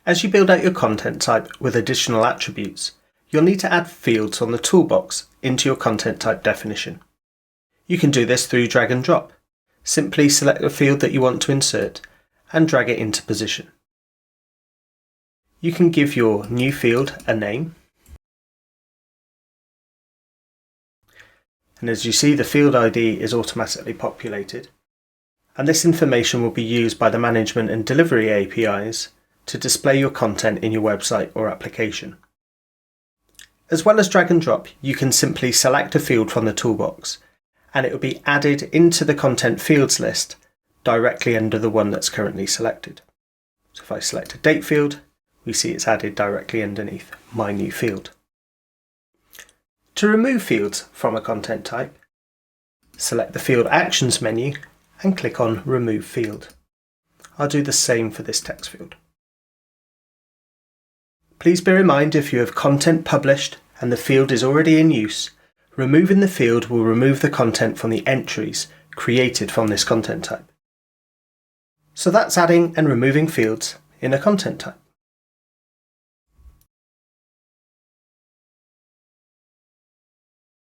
As you build out your content type with additional attributes, you'll need to add fields on the toolbox into your content type definition. You can do this through drag and drop. Simply select the field that you want to insert and drag it into position. You can give your new field a name. And as you see, the field ID is automatically populated. And this information will be used by the management and delivery APIs to display your content in your website or application. As well as drag and drop, you can simply select a field from the toolbox and it will be added into the content fields list directly under the one that's currently selected. So if I select a date field, we see it's added directly underneath my new field. To remove fields from a content type, select the Field Actions menu and click on Remove Field. I'll do the same for this text field. Please bear in mind, if you have content published and the field is already in use, removing the field will remove the content from the entries created from this content type. So that's adding and removing fields in a content type.